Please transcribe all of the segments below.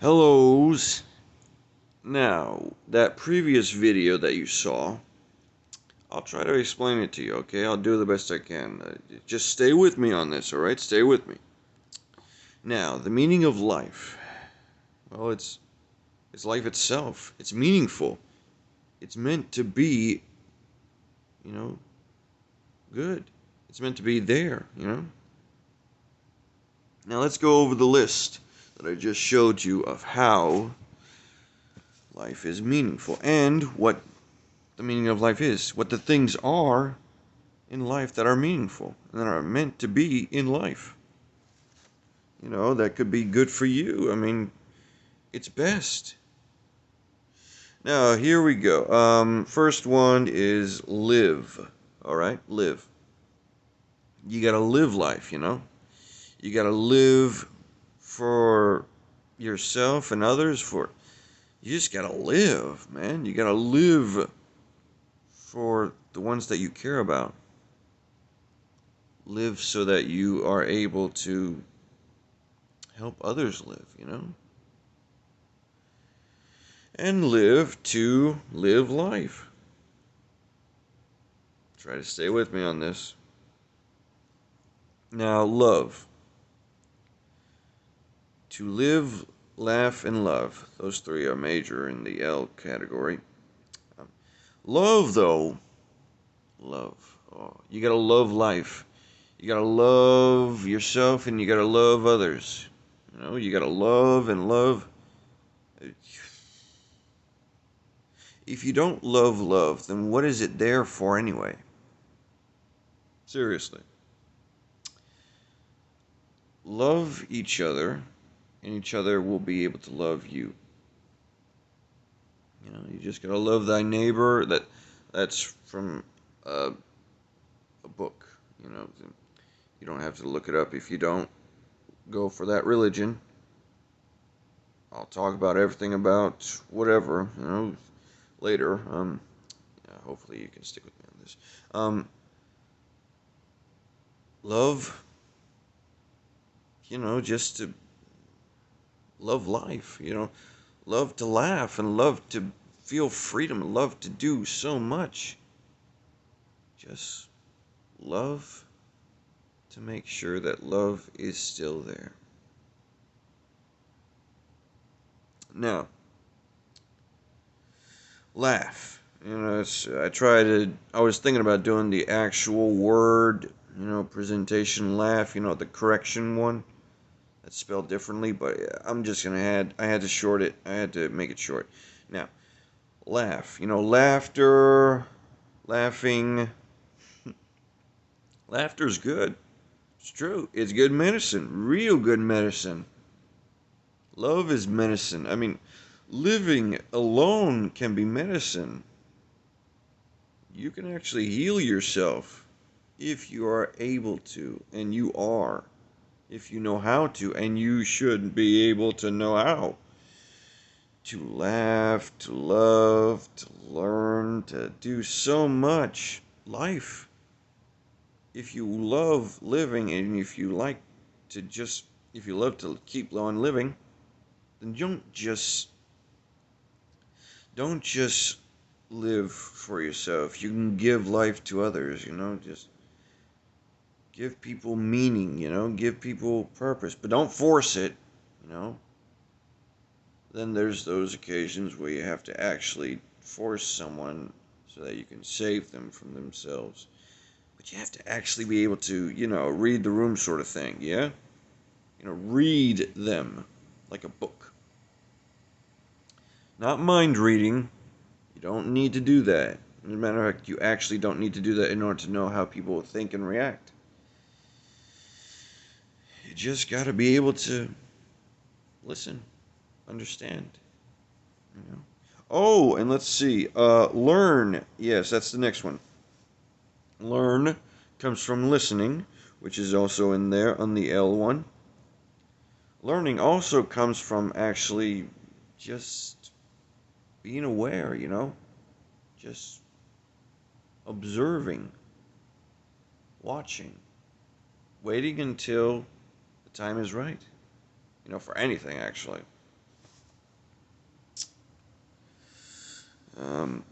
Hellos. Now, that previous video that you saw, I'll try to explain it to you, okay? I'll do the best I can. Just stay with me on this, alright? Stay with me. Now, the meaning of life. Well, it's life itself. It's meaningful. It's meant to be, you know, good. It's meant to be there. Now, let's go over the list that I just showed you of how life is meaningful and what the meaning of life is, what the things are in life that are meaningful and that are meant to be in life. That could be good for you. I mean, it's best. Now, here we go. First one is live. All right, live. You gotta live life. You gotta live for yourself and others. You just gotta live, man. You gotta live for the ones that you care about. Live so that you are able to help others live. And live to live life. Try to stay with me on this. Now, love. To live, laugh, and love. Those three are major in the L category. Love, though. Love. Oh, you gotta love life. You gotta love yourself and you gotta love others. You gotta love and love. If you don't love, then what is it there for anyway? Seriously. Love each other, and each other will be able to love you. You just gotta love thy neighbor. That's from a book. You don't have to look it up if you don't go for that religion. I'll talk about everything about whatever, later. Yeah, hopefully you can stick with me on this. Love, just to love life, love to laugh and love to feel freedom, love to do so much. Just love to make sure that love is still there. Now, laugh. I was thinking about doing the actual word, presentation laugh, the correction one. That's spelled differently, but I'm just going to I had to short it. I had to make it short. Now, laugh. Laughter, laughing. Laughter's good. It's true. It's good medicine. Real good medicine. Love is medicine. I mean, living alone can be medicine. You can actually heal yourself if you are able to, and you are. If you know how to, and you should be able to know how. To laugh, to love, to learn, to do so much. Life. If you love living and if you like to just, if you love to keep on living, then don't just live for yourself. You can give life to others, just give people meaning, give people purpose, but don't force it, you know. Then there's those occasions where you have to actually force someone so that you can save them from themselves. But you have to actually be able to, read the room sort of thing, yeah? Read them like a book. Not mind reading. You don't need to do that. As a matter of fact, you actually don't need to do that in order to know how people think and react. You just got to be able to listen, understand. Oh, and let's see. Learn. Yes, that's the next one. Learn comes from listening, which is also in there on the L one. Learning also comes from actually just being aware, just observing, watching, waiting until the time is right, for anything actually. Um,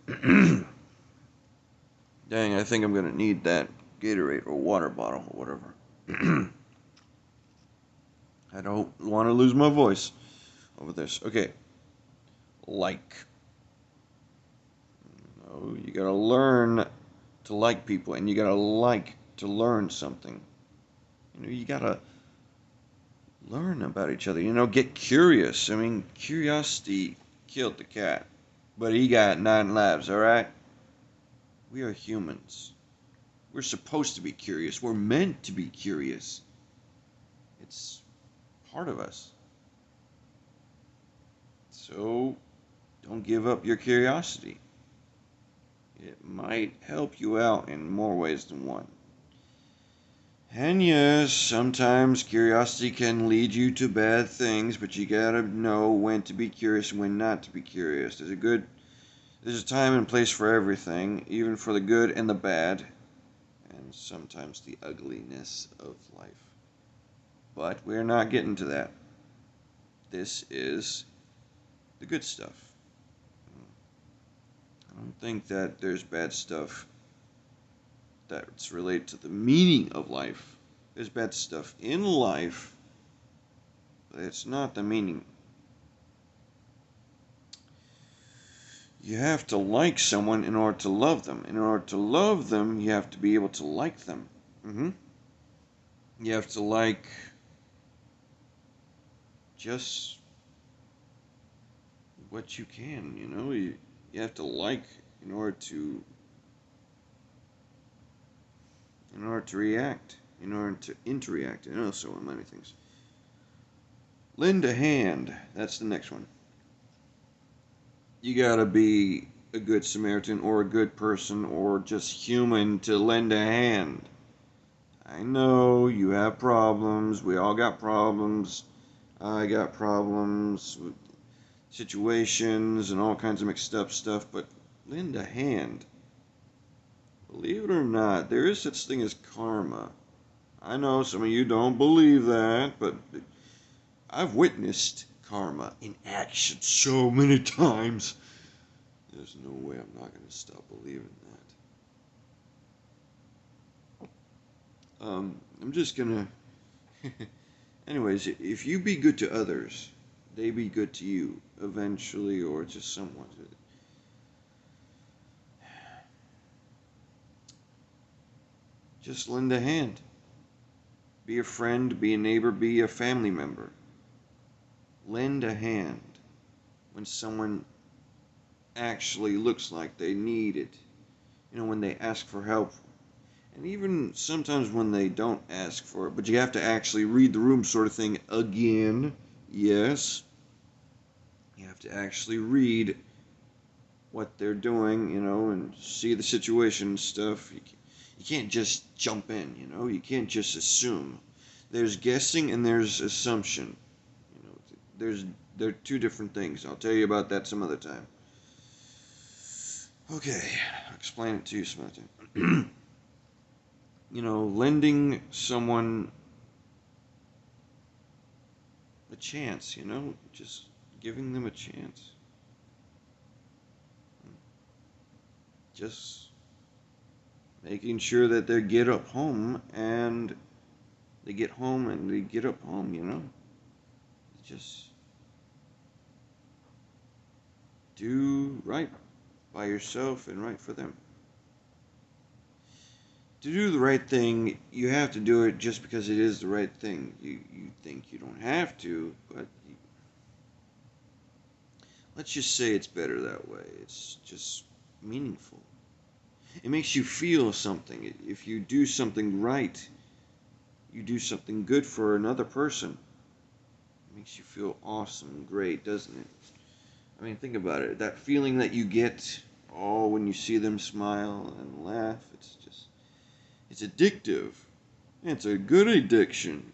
dang, I think I'm gonna need that Gatorade or water bottle or whatever. I don't want to lose my voice over this. Okay, like. Oh, you gotta learn to like people, and you gotta like to learn something. You gotta learn about each other. Get curious. I mean, curiosity killed the cat, but he got 9 lives. All right. We are humans. We're supposed to be curious. We're meant to be curious. It's part of us. So don't give up your curiosity. It might help you out in more ways than one. And yes, sometimes curiosity can lead you to bad things, but you gotta know when to be curious and when not to be curious. There's a time and place for everything, even for the good and the bad, and sometimes the ugliness of life. But we're not getting to that. This is the good stuff. I don't think that there's bad stuff that's related to the meaning of life. There's bad stuff in life, but it's not the meaning. You have to like someone in order to love them. In order to love them, you have to be able to like them. You have to like just what you can, you have to like in order to react, in order to interact, and so many things. Lend a hand. That's the next one. You gotta be a good Samaritan or a good person or just human to lend a hand. I know you have problems. We all got problems. I got problems with situations and all kinds of mixed up stuff, but lend a hand. Believe it or not, there is such thing as karma. I know some of you don't believe that, but I've witnessed karma in action so many times. There's no way I'm not going to stop believing that. I'm just going to... Anyways, if you be good to others, they be good to you, eventually, or just somewhat. Just lend a hand. Be a friend, be a neighbor, be a family member. Lend a hand when someone actually looks like they need it. When they ask for help. And even sometimes when they don't ask for it, but you have to actually read the room sort of thing again. Yes. You have to actually read what they're doing, and see the situation and stuff. You can't just jump in, you can't just assume. There's guessing and there's assumption. They're two different things. I'll tell you about that some other time. Okay, I'll explain it to you some other time. Lending someone a chance, just giving them a chance. Just making sure that they get up home and they get home and they get up home, Just do right by yourself and right for them. To do the right thing, you have to do it just because it is the right thing. You think you don't have to, but let's just say it's better that way. It's just meaningful. It makes you feel something. If you do something right, you do something good for another person. It makes you feel awesome and great, doesn't it? I mean, think about it. That feeling that you get, when you see them smile and laugh, it's addictive. It's a good addiction.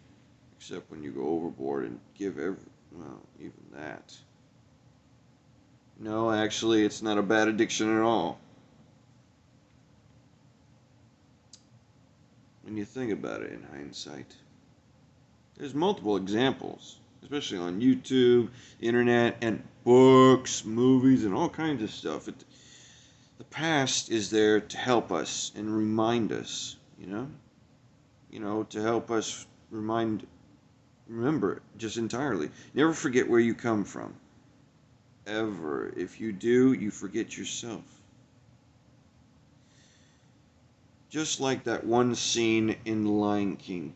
Except when you go overboard and give even that. No, actually, it's not a bad addiction at all. When you think about it in hindsight. There's multiple examples, especially on YouTube, the internet, and books, movies, and all kinds of stuff. The past is there to help us and remind us, to help us remember it just entirely. Never forget where you come from. Ever. If you do, you forget yourself. Just like that one scene in Lion King,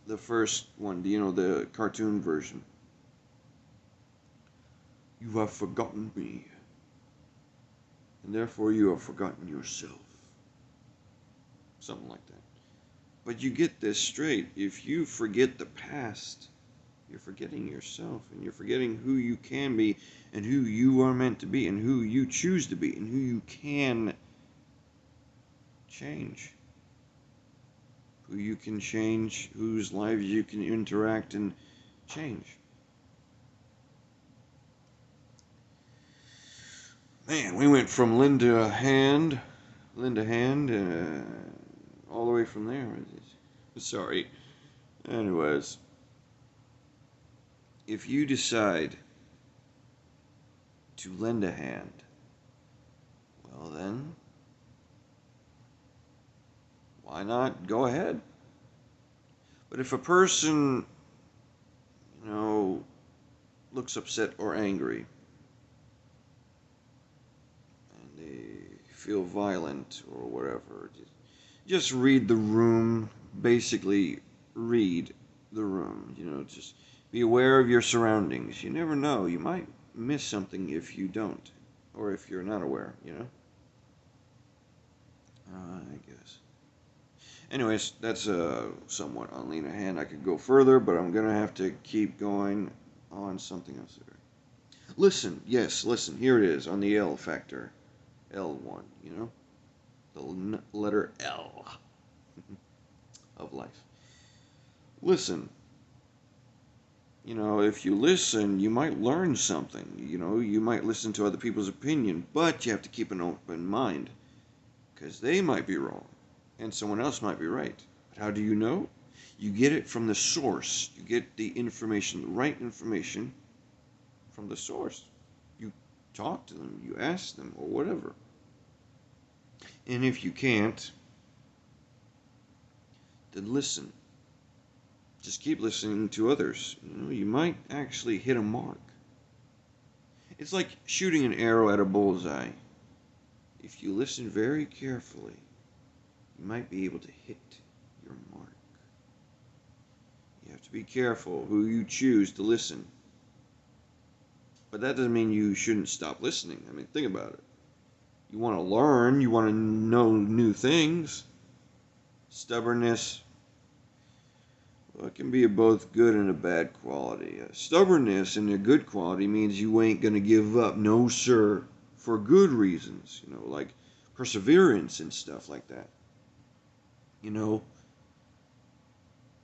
the first one, the cartoon version. You have forgotten me, and therefore you have forgotten yourself. Something like that. But you get this straight. If you forget the past, you're forgetting yourself, and you're forgetting who you can be, and who you are meant to be, and who you choose to be, and who you can change. Who you can change, whose lives you can interact and change. Man, we went from Linda Hand, all the way from there. Sorry. Anyways, if you decide to lend a hand, well then, why not go ahead? But if a person, looks upset or angry, and they feel violent or whatever, just read the room. Basically, read the room. Just be aware of your surroundings. You never know. You might miss something if you don't, or if you're not aware, I guess. Anyways, that's somewhat on Lena Hand. I could go further, but I'm going to have to keep going on something else there. Listen, yes, listen. Here it is on the L factor. L1, the letter L of life. Listen. If you listen, you might learn something. You might listen to other people's opinion, but you have to keep an open mind, because they might be wrong, and someone else might be right. But how do you know? You get it from the source. You get the information, the right information, from the source. You talk to them, you ask them, or whatever. And if you can't, then listen. Just keep listening to others. You might actually hit a mark. It's like shooting an arrow at a bullseye. If you listen very carefully, you might be able to hit your mark. You have to be careful who you choose to listen. But that doesn't mean you shouldn't stop listening. I mean, think about it. You want to learn, you want to know new things. Stubbornness, well, it can be a both good and a bad quality. Stubbornness and a good quality means you ain't going to give up. No, sir. For good reasons, like perseverance and stuff like that.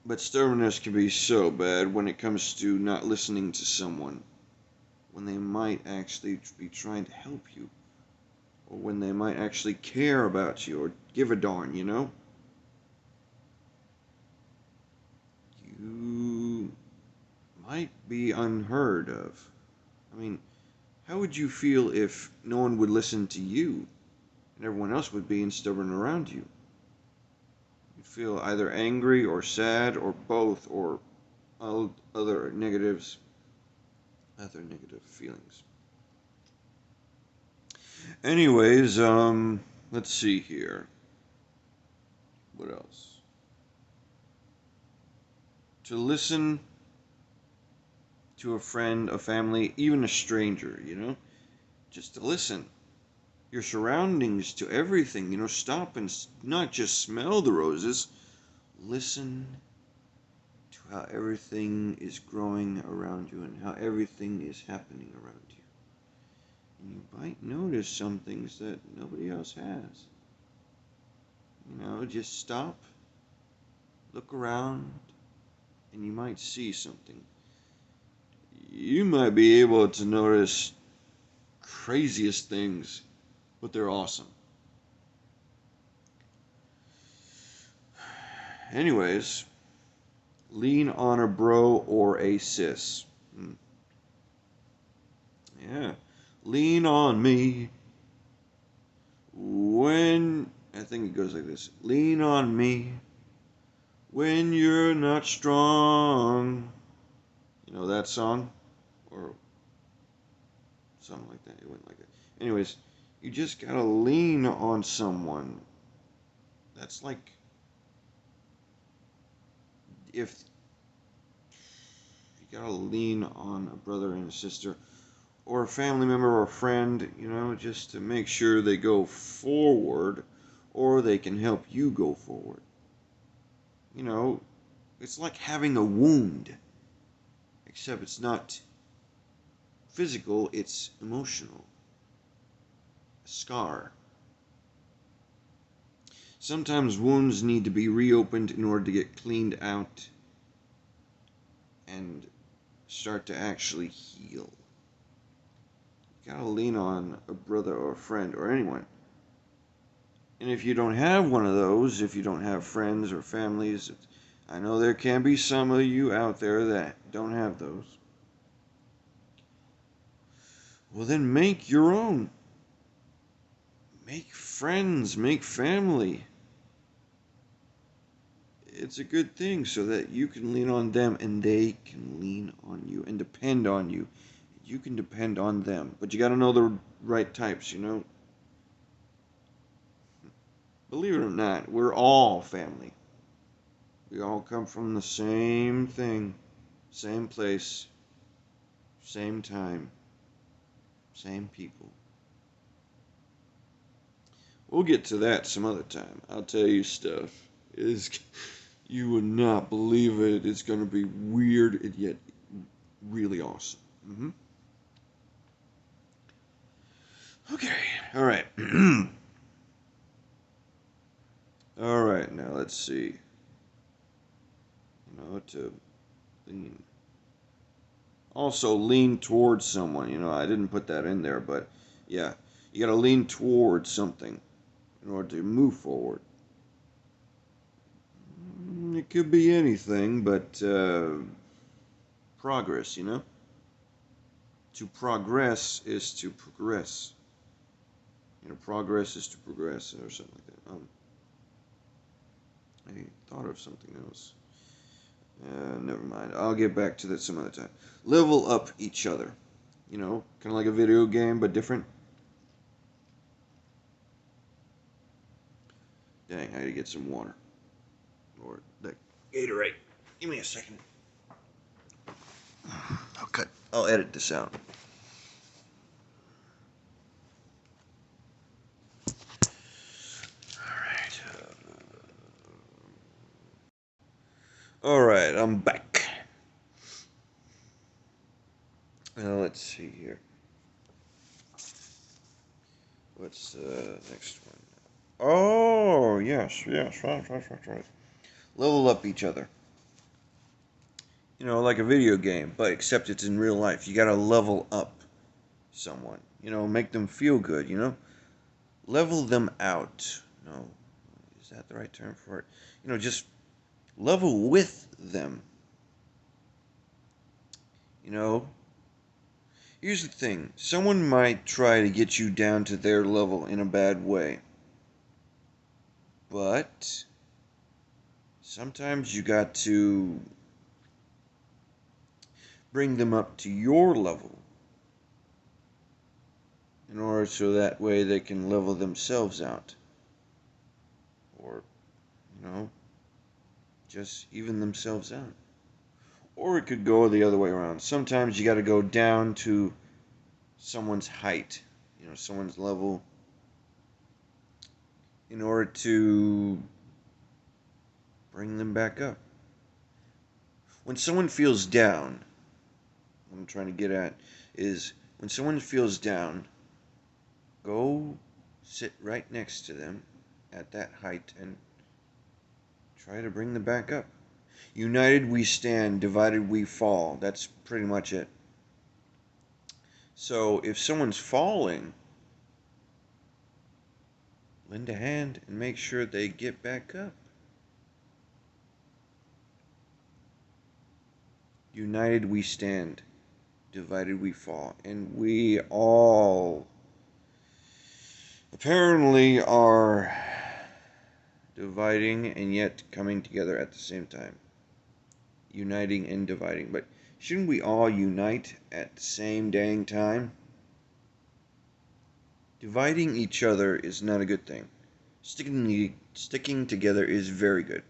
But stubbornness can be so bad when it comes to not listening to someone, when they might actually be trying to help you, or when they might actually care about you or give a darn, You might be unheard of. I mean, how would you feel if no one would listen to you and everyone else would be stubborn around you? You'd feel either angry or sad or both, or other negative feelings. Anyways, let's see here. What else? To listen to a friend, a family, even a stranger, just to listen. Your surroundings, to everything, stop and not just smell the roses. Listen to how everything is growing around you and how everything is happening around you. And you might notice some things that nobody else has. Just stop, look around, and you might see something. You might be able to notice craziest things, but they're awesome. Anyways, lean on a bro or a sis. Yeah. Lean on me. when, I think it goes like this. Lean on me when you're not strong. You know that song? Or something like that. It went like that. Anyways, you just gotta lean on someone. That's like if you gotta lean on a brother and a sister or a family member or a friend, just to make sure they go forward or they can help you go forward. You know, it's like having a wound, except it's not physical, it's emotional. A scar. Sometimes wounds need to be reopened in order to get cleaned out and start to actually heal. You gotta lean on a brother or a friend or anyone. And if you don't have one of those, if you don't have friends or families, I know there can be some of you out there that don't have those. Well, then make your own. Make friends, make family. It's a good thing so that you can lean on them and they can lean on you and depend on you. You can depend on them, but you got to know the right types, Believe it or not, we're all family. We all come from the same thing, same place, same time, same people. We'll get to that some other time. I'll tell you stuff. You would not believe it. It's going to be weird and yet really awesome. Okay. All right. All right. Now let's see. To lean. Also, lean towards someone. I didn't put that in there, but yeah, you got to lean towards something in order to move forward. It could be anything, but progress. To progress is to progress. Progress is to progress, or something like that. I thought of something else. Never mind. I'll get back to that some other time. Level up each other. Kind of like a video game, but different. Dang, I had to get some water. Or that Gatorade. Give me a second. I'll edit this out. Alright, I'm back. Now let's see here. What's the next one? Oh, yes, right. Level up each other. Like a video game, but except it's in real life. You gotta level up someone. Make them feel good, Level them out. No, is that the right term for it? Just level with them. Here's the thing. Someone might try to get you down to their level in a bad way. But sometimes you got to bring them up to your level in order so that way they can level themselves out. Or, just even themselves out. Or it could go the other way around. Sometimes you got to go down to someone's height, someone's level, in order to bring them back up. When someone feels down, what I'm trying to get at is when someone feels down, go sit right next to them at that height and try to bring them back up. United we stand, divided we fall. That's pretty much it. So if someone's falling, lend a hand and make sure they get back up. United we stand, divided we fall. And we all apparently are dividing and yet coming together at the same time. Uniting and dividing. But shouldn't we all unite at the same dang time? Dividing each other is not a good thing. Sticking together is very good.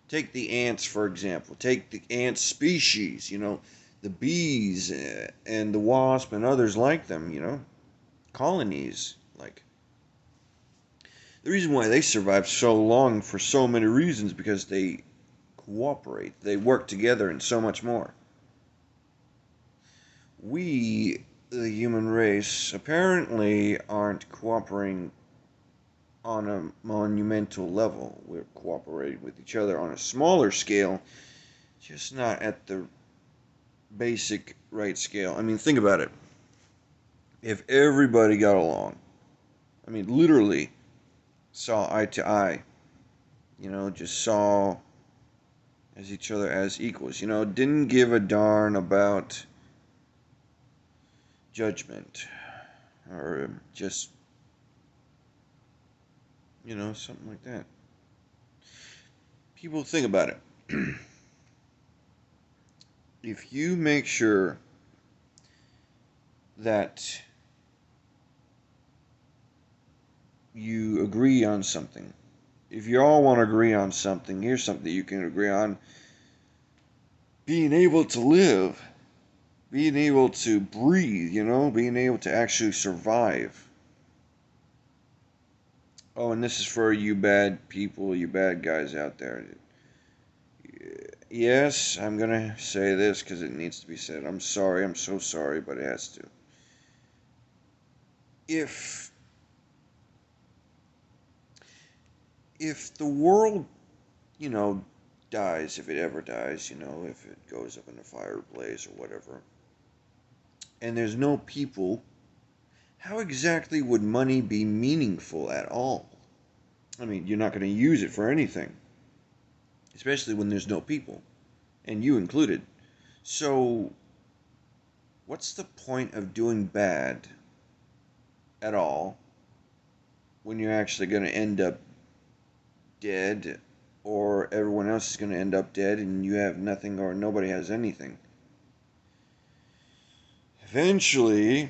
Take the ants, for example. Take the ant species, the bees and the wasp and others like them, colonies. Like, the reason why they survive so long for so many reasons because they cooperate, they work together, and so much more. We, the human race, apparently aren't cooperating on a monumental level. We're cooperating with each other on a smaller scale, just not at the basic right scale. I mean, think about it. If everybody got along, I mean, literally saw eye to eye, just saw as each other as equals, didn't give a darn about judgment or just, something like that. People think about it. If you make sure that you agree on something, if you all want to agree on something, here's something you can agree on: being able to live, being able to breathe, being able to actually survive. Oh, and this is for you bad people, you bad guys out there. Yes, I'm gonna say this because it needs to be said. I'm sorry, I'm so sorry, but it has to. If the world, you know, dies, if it ever dies, if it goes up in a fireplace or whatever, and there's no people, how exactly would money be meaningful at all? I mean, you're not going to use it for anything, especially when there's no people, and you included. So, what's the point of doing bad at all when you're actually going to end up dead, or everyone else is going to end up dead and you have nothing or nobody has anything? Eventually,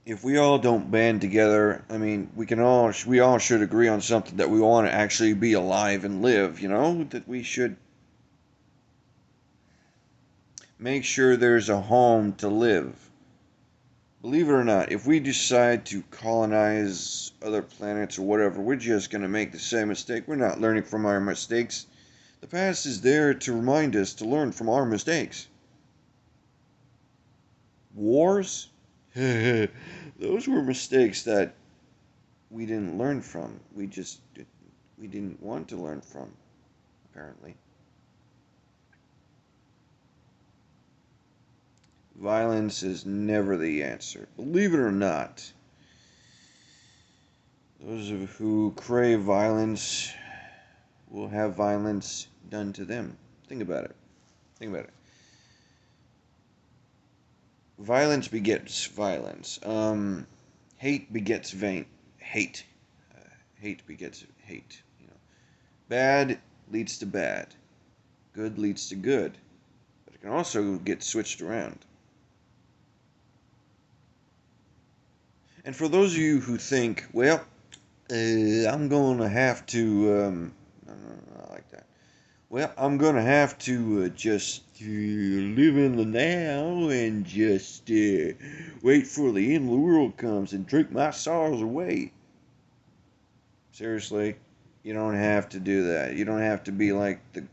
if we all don't band together, I mean, we all should agree on something, that we want to actually be alive and live, that we should make sure there's a home to live. Believe it or not, if we decide to colonize other planets or whatever, we're just going to make the same mistake. We're not learning from our mistakes. The past is there to remind us to learn from our mistakes. Wars? Those were mistakes that we didn't learn from. We didn't want to learn from, apparently. Violence is never the answer. Believe it or not, those who crave violence will have violence done to them. Think about it. Think about it. Violence begets violence. Hate begets hate. Hate begets hate. Bad leads to bad. Good leads to good. But it can also get switched around. And for those of you who think, well, I'm going to have to, no, no, I like that. Well, I'm going to have to just live in the now and just wait for the end of the world comes and drink my sorrows away. Seriously, you don't have to do that. You don't have to be like the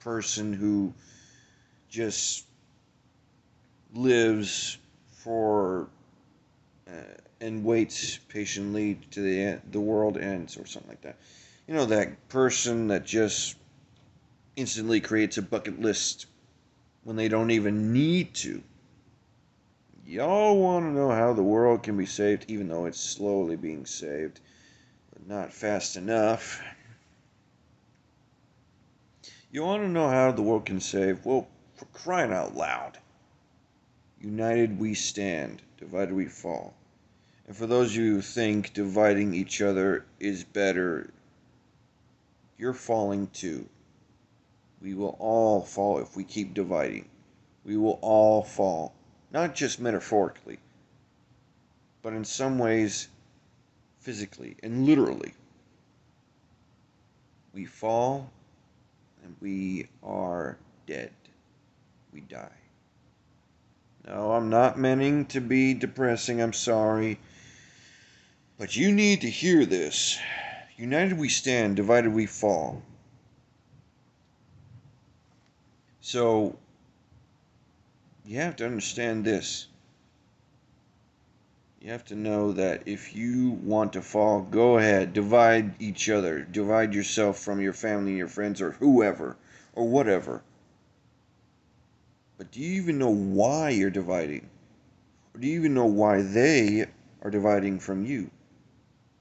person who just lives for and waits patiently to the world ends or something like that. That person that just instantly creates a bucket list when they don't even need to. Y'all want to know how the world can be saved, even though it's slowly being saved, but not fast enough. You want to know how the world can save? Well, for crying out loud. United we stand, divided we fall. And for those of you who think dividing each other is better, you're falling too. We will all fall if we keep dividing. We will all fall. Not just metaphorically, but in some ways physically and literally. We fall and we are dead. We die. No, I'm not meaning to be depressing, I'm sorry. But you need to hear this. United we stand, divided we fall. So, you have to understand this. You have to know that if you want to fall, go ahead, divide each other, divide yourself from your family, your friends, or whoever, or whatever. But do you even know why you're dividing? Or do you even know why they are dividing from you?